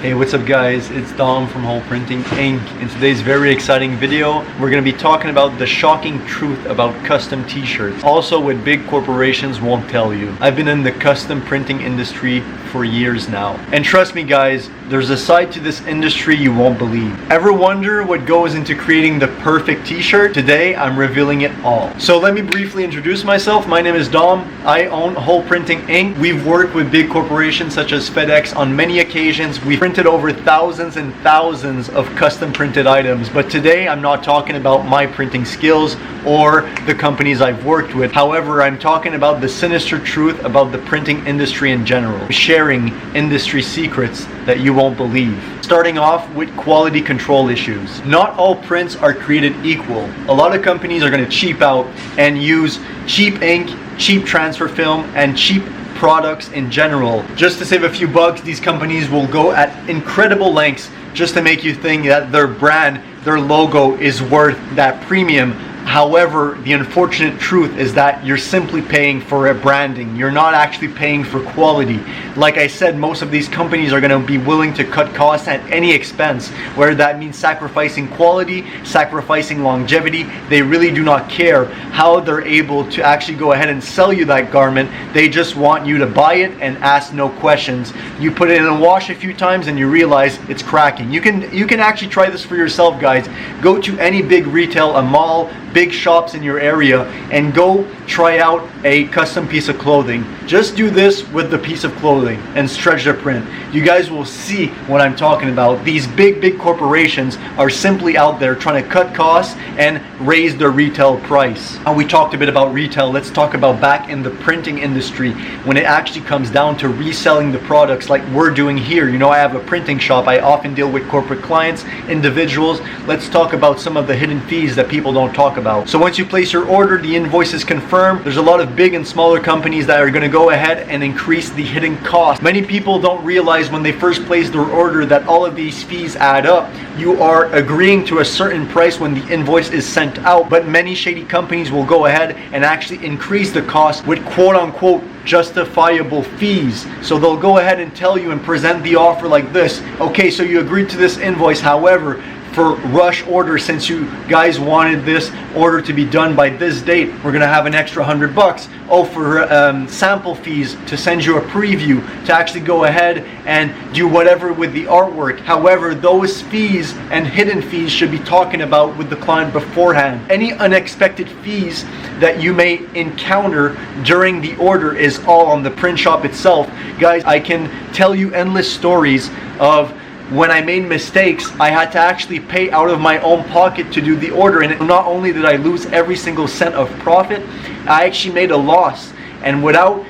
Hey, what's up guys? It's Dom from Whole Printing Inc. In today's very exciting video, we're going to be talking about the shocking truth about custom t-shirts. Also what big corporations won't tell you. I've been in the custom printing industry for years now. And trust me guys, there's a side to this industry you won't believe. Ever wonder what goes into creating the perfect t-shirt? Today, I'm revealing it all. So let me briefly introduce myself. My name is Dom. I own Whole Printing Inc. We've worked with big corporations such as FedEx on many occasions. We've printed over thousands and thousands of custom printed items. But today, I'm not talking about my printing skills or the companies I've worked with. However, I'm talking about the sinister truth about the printing industry in general. Sharing industry secrets that you won't believe. Starting off with quality control issues. Not all prints are created equal. A lot of companies are going to cheap out and use cheap ink, cheap transfer film, and cheap products in general. Just to save a few bucks, these companies will go at incredible lengths just to make you think that their brand, their logo is worth that premium. However, the unfortunate truth is that you're simply paying for a branding. You're not actually paying for quality. Like I said, most of these companies are going to be willing to cut costs at any expense, whether that means sacrificing quality, sacrificing longevity. They really do not care how they're able to actually go ahead and sell you that garment. They just want you to buy it and ask no questions. You put it in a wash a few times and you realize it's cracking. You can actually try this for yourself, guys. Go to any big retail, a mall, big shops in your area, and go try out a custom piece of clothing. Just do this with the piece of clothing and stretch the print. You guys will see what I'm talking about. These big corporations are simply out there trying to cut costs and raise their retail price. Now we talked a bit about retail. Let's talk about back in the printing industry when it actually comes down to reselling the products like we're doing here. You know, I have a printing shop. I often deal with corporate clients, individuals. Let's talk about some of the hidden fees that people don't talk about. So once you place your order, the invoice is confirmed. There's a lot of big and smaller companies that are going to go ahead and increase the hidden cost. Many people don't realize when they first place their order that all of these fees add up. You are agreeing to a certain price when the invoice is sent out, but many shady companies will go ahead and actually increase the cost with quote-unquote justifiable fees. So they'll go ahead and tell you and present the offer like this. Okay, so you agreed to this invoice, however, for rush order, since you guys wanted this order to be done by this date, we're gonna have an extra $100. Oh, for sample fees to send you a preview, to actually go ahead and do whatever with the artwork. However, those fees and hidden fees should be talking about with the client beforehand. Any unexpected fees that you may encounter during the order is all on the print shop itself. Guys, I can tell you endless stories of when I made mistakes, I had to actually pay out of my own pocket to do the order. And not only did I lose every single cent of profit, I actually made a loss. And without,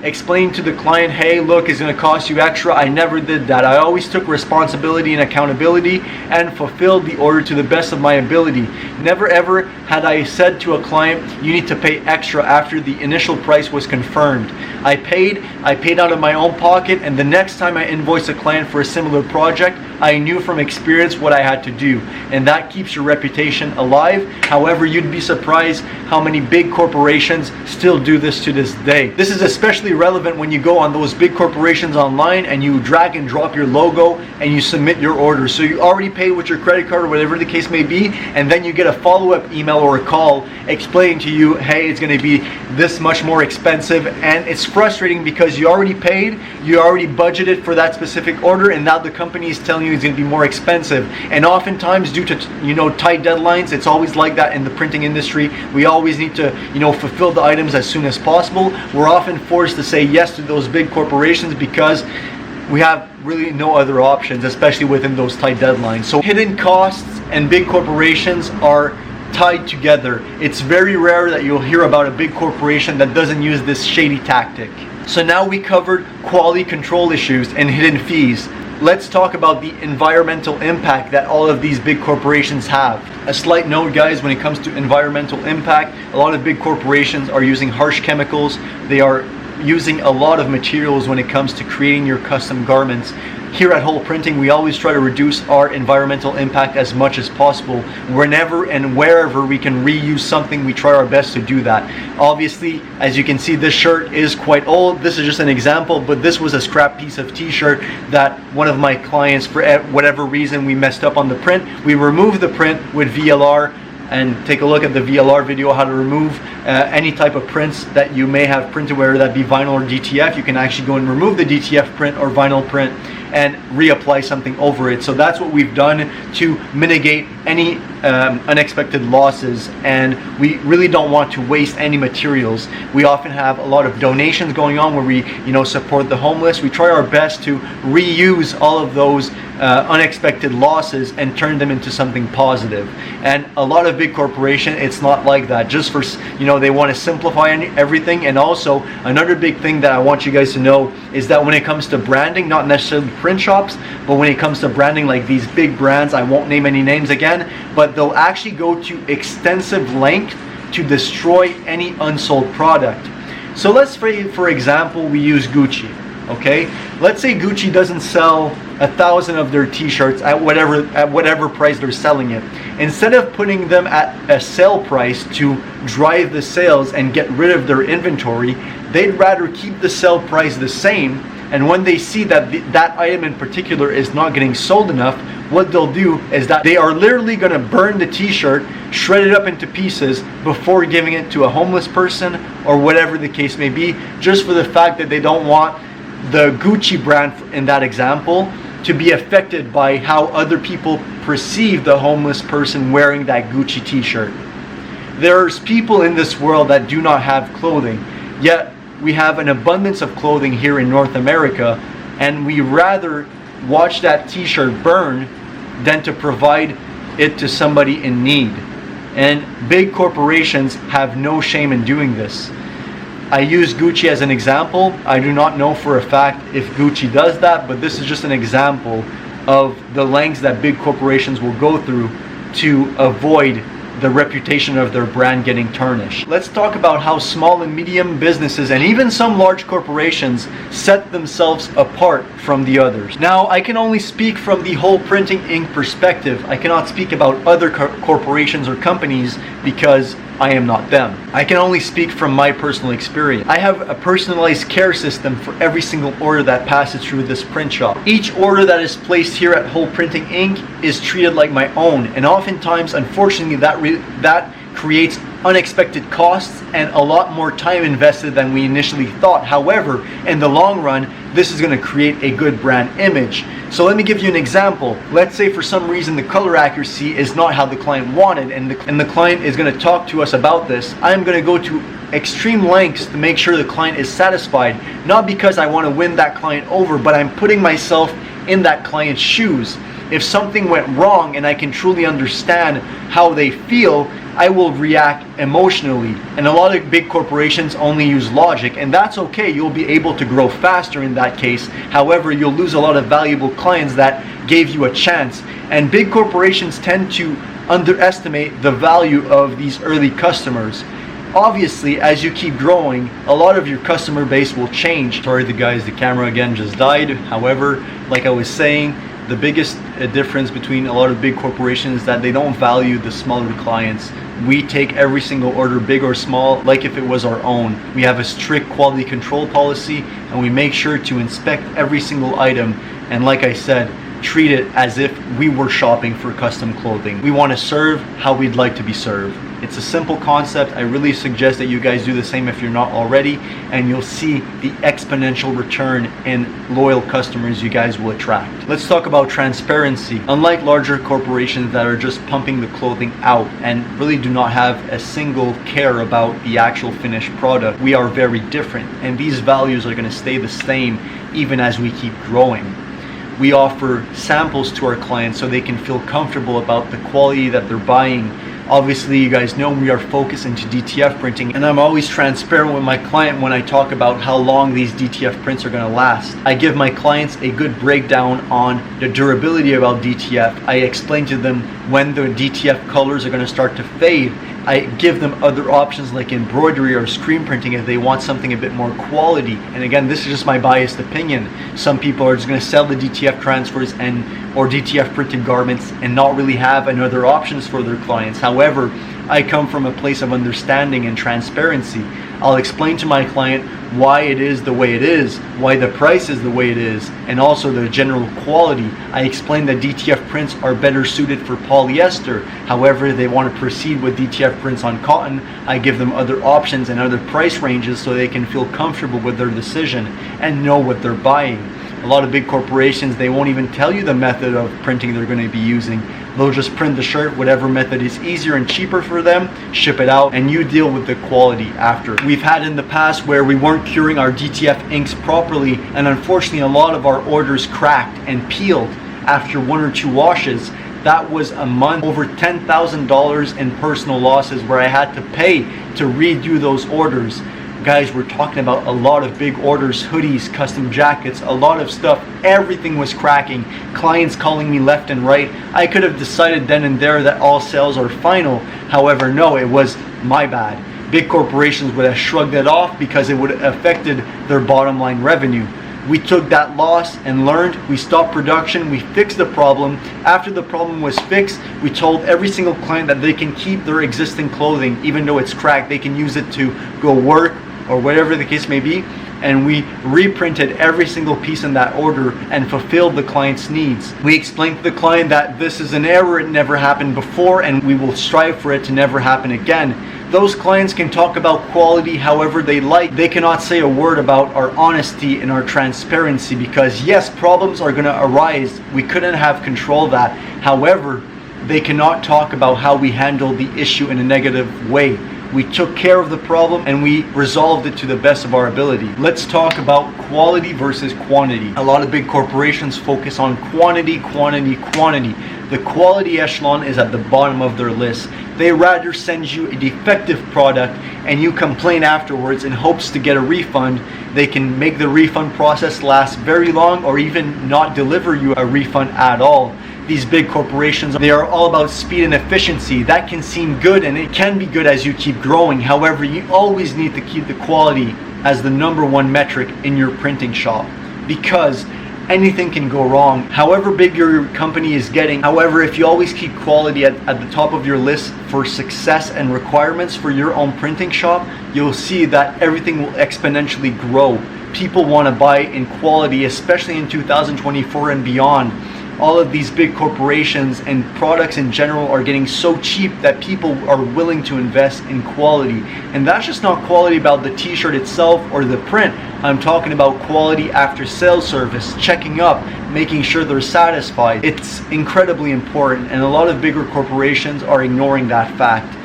explaining to the client, hey, look, it's going to cost you extra, I never did that. I always took responsibility and accountability and fulfilled the order to the best of my ability. Never ever had I said to a client, you need to pay extra after the initial price was confirmed. I paid out of my own pocket, and the next time I invoiced a client for a similar project, I knew from experience what I had to do, and that keeps your reputation alive. However, you'd be surprised how many big corporations still do this to this day. This is especially relevant when you go on those big corporations online and you drag and drop your logo and you submit your order. So you already paid with your credit card or whatever the case may be, and then you get a follow-up email or a call explaining to you, hey, it's going to be this much more expensive. And it's frustrating because you already paid, you already budgeted for that specific order, and now the company is telling you it's going to be more expensive. And oftentimes, due to tight deadlines, it's always like that in the printing industry. We always need to fulfill the items as soon as possible. We're often forced to say yes to those big corporations because we have really no other options, especially within those tight deadlines. So hidden costs and big corporations are tied together. It's very rare that you'll hear about a big corporation that doesn't use this shady tactic. So now we covered quality control issues and hidden fees. Let's talk about the environmental impact that all of these big corporations have. A slight note, guys, when it comes to environmental impact, a lot of big corporations are using harsh chemicals. They are using a lot of materials when it comes to creating your custom garments. Here at Whole Printing, we always try to reduce our environmental impact as much as possible. Whenever and wherever we can reuse something, we try our best to do that. Obviously, as you can see, this shirt is quite old. This is just an example, but this was a scrap piece of t-shirt that one of my clients, for whatever reason, we messed up on the print. We removed the print with VLR, and take a look at the VLR video how to remove any type of prints that you may have printed, whether that be vinyl or DTF. You can actually go and remove the DTF print or vinyl print and reapply something over it. So that's what we've done to mitigate any unexpected losses, and we really don't want to waste any materials. We often have a lot of donations going on where we support the homeless. We try our best to reuse all of those unexpected losses and turn them into something positive. And a lot of big corporations, it's not like that. Just for they want to simplify everything. And also another big thing that I want you guys to know is that when it comes to branding, not necessarily print shops, but when it comes to branding, like these big brands, I won't name any names again, but they'll actually go to extensive length to destroy any unsold product. So let's say, for example, we use Gucci. Okay, let's say Gucci doesn't sell 1,000 of their t-shirts at whatever price they're selling it. Instead of putting them at a sale price to drive the sales and get rid of their inventory, they'd rather keep the sale price the same. And when they see that that item in particular is not getting sold enough, what they'll do is that they are literally going to burn the t-shirt, shred it up into pieces before giving it to a homeless person or whatever the case may be, just for the fact that they don't want the Gucci brand, in that example, to be affected by how other people perceive the homeless person wearing that Gucci t-shirt. There's people in this world that do not have clothing, yet we have an abundance of clothing here in North America, and we rather watch that t-shirt burn than to provide it to somebody in need. And big corporations have no shame in doing this. I use Gucci as an example. I do not know for a fact if Gucci does that, but this is just an example of the lengths that big corporations will go through to avoid the reputation of their brand getting tarnished. Let's talk about how small and medium businesses and even some large corporations set themselves apart from the others. Now, I can only speak from the Whole Printing Inc. perspective. I cannot speak about other corporations or companies because I am not them. I can only speak from my personal experience. I have a personalized care system for every single order that passes through this print shop. Each order that is placed here at Whole Printing Inc. is treated like my own, and oftentimes, unfortunately, that creates unexpected costs and a lot more time invested than we initially thought. However, in the long run, this is going to create a good brand image. So let me give you an example. Let's say for some reason the color accuracy is not how the client wanted, and the client is going to talk to us about this. I'm going to go to extreme lengths to make sure the client is satisfied, not because I want to win that client over, but I'm putting myself in that client's shoes. If something went wrong and I can truly understand how they feel, I will react emotionally. And a lot of big corporations only use logic, and that's okay. You'll be able to grow faster in that case. However, you'll lose a lot of valuable clients that gave you a chance. And big corporations tend to underestimate the value of these early customers. Obviously, as you keep growing, a lot of your customer base will change. Sorry, the camera again just died. However, like I was saying, the biggest difference between a lot of big corporations is that they don't value the smaller clients. We take every single order, big or small, like if it was our own. We have a strict quality control policy, and we make sure to inspect every single item, and like I said, treat it as if we were shopping for custom clothing. We want to serve how we'd like to be served. It's a simple concept. I really suggest that you guys do the same if you're not already, and you'll see the exponential return in loyal customers you guys will attract. Let's talk about transparency. Unlike larger corporations that are just pumping the clothing out and really do not have a single care about the actual finished product, we are very different, and these values are going to stay the same even as we keep growing. We offer samples to our clients so they can feel comfortable about the quality that they're buying. Obviously, you guys know we are focused into DTF printing, and I'm always transparent with my client when I talk about how long these DTF prints are going to last. I give my clients a good breakdown on the durability about DTF. I explain to them when the DTF colors are going to start to fade, I give them other options like embroidery or screen printing if they want something a bit more quality. And again, this is just my biased opinion. Some people are just going to sell the DTF transfers or DTF printed garments and not really have another options for their clients. However, I come from a place of understanding and transparency. I'll explain to my client why it is the way it is, why the price is the way it is, and also the general quality. I explain that DTF prints are better suited for polyester. However, if they want to proceed with DTF prints on cotton, I give them other options and other price ranges so they can feel comfortable with their decision and know what they're buying. A lot of big corporations, they won't even tell you the method of printing they're going to be using. They'll just print the shirt, whatever method is easier and cheaper for them, ship it out, and you deal with the quality after. We've had in the past where we weren't curing our DTF inks properly, and unfortunately a lot of our orders cracked and peeled after 1 or 2 washes. That was a month, over $10,000 in personal losses where I had to pay to redo those orders. Guys, we're talking about a lot of big orders, hoodies, custom jackets, a lot of stuff. Everything was cracking. Clients calling me left and right. I could have decided then and there that all sales are final. However, no, it was my bad. Big corporations would have shrugged it off because it would have affected their bottom line revenue. We took that loss and learned. We stopped production. We fixed the problem. After the problem was fixed, we told every single client that they can keep their existing clothing even though it's cracked. They can use it to go work or whatever the case may be, and we reprinted every single piece in that order and fulfilled the client's needs. We explained to the client that this is an error, it never happened before, and we will strive for it to never happen again. Those clients can talk about quality however they like. They cannot say a word about our honesty and our transparency because yes, problems are going to arise. We couldn't have control of that. However, they cannot talk about how we handled the issue in a negative way. We took care of the problem and we resolved it to the best of our ability. Let's talk about quality versus quantity. A lot of big corporations focus on quantity, quantity, quantity. The quality echelon is at the bottom of their list. They rather send you a defective product and you complain afterwards in hopes to get a refund. They can make the refund process last very long or even not deliver you a refund at all. These big corporations, they are all about speed and efficiency. That can seem good and it can be good as you keep growing. However, you always need to keep the quality as the #1 metric in your printing shop because anything can go wrong. However big your company is getting, however, if you always keep quality at the top of your list for success and requirements for your own printing shop, you'll see that everything will exponentially grow. People want to buy in quality, especially in 2024 and beyond. All of these big corporations and products in general are getting so cheap that people are willing to invest in quality. And that's just not quality about the t-shirt itself or the print. I'm talking about quality after sales service, checking up, making sure they're satisfied. It's incredibly important and a lot of bigger corporations are ignoring that fact.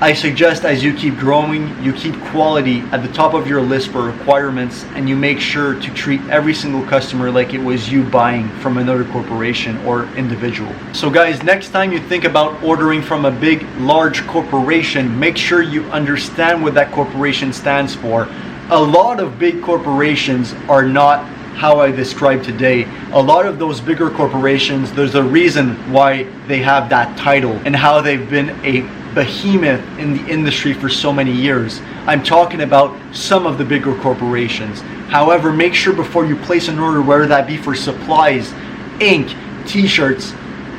I suggest as you keep growing, you keep quality at the top of your list for requirements and you make sure to treat every single customer like it was you buying from another corporation or individual. So guys, next time you think about ordering from a big, large corporation, make sure you understand what that corporation stands for. A lot of big corporations are not how I described today. A lot of those bigger corporations, there's a reason why they have that title and how they've been a behemoth in the industry for so many years. I'm talking about some of the bigger corporations. However, make sure before you place an order, whether that be for supplies, ink, t-shirts,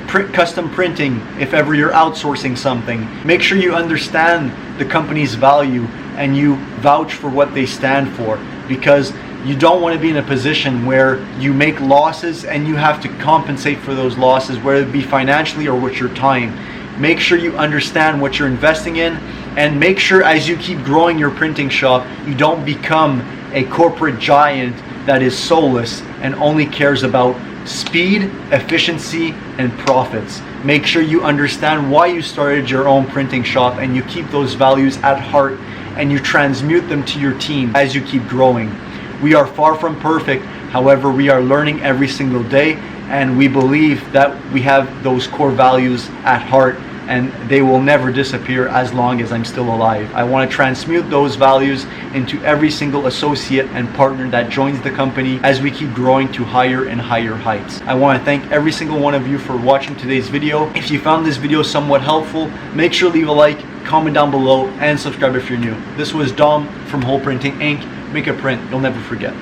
custom printing, if ever you're outsourcing something, make sure you understand the company's value and you vouch for what they stand for, because you don't want to be in a position where you make losses and you have to compensate for those losses, whether it be financially or with your time. Make sure you understand what you're investing in, and make sure as you keep growing your printing shop, you don't become a corporate giant that is soulless and only cares about speed, efficiency, and profits. Make sure you understand why you started your own printing shop and you keep those values at heart and you transmute them to your team as you keep growing. We are far from perfect, however, we are learning every single day, and we believe that we have those core values at heart and they will never disappear as long as I'm still alive. I want to transmute those values into every single associate and partner that joins the company as we keep growing to higher and higher heights. I want to thank every single one of you for watching today's video. If you found this video somewhat helpful, make sure to leave a like, comment down below, and subscribe if you're new. This was Dom from Whole Printing Inc. Make a print you'll never forget.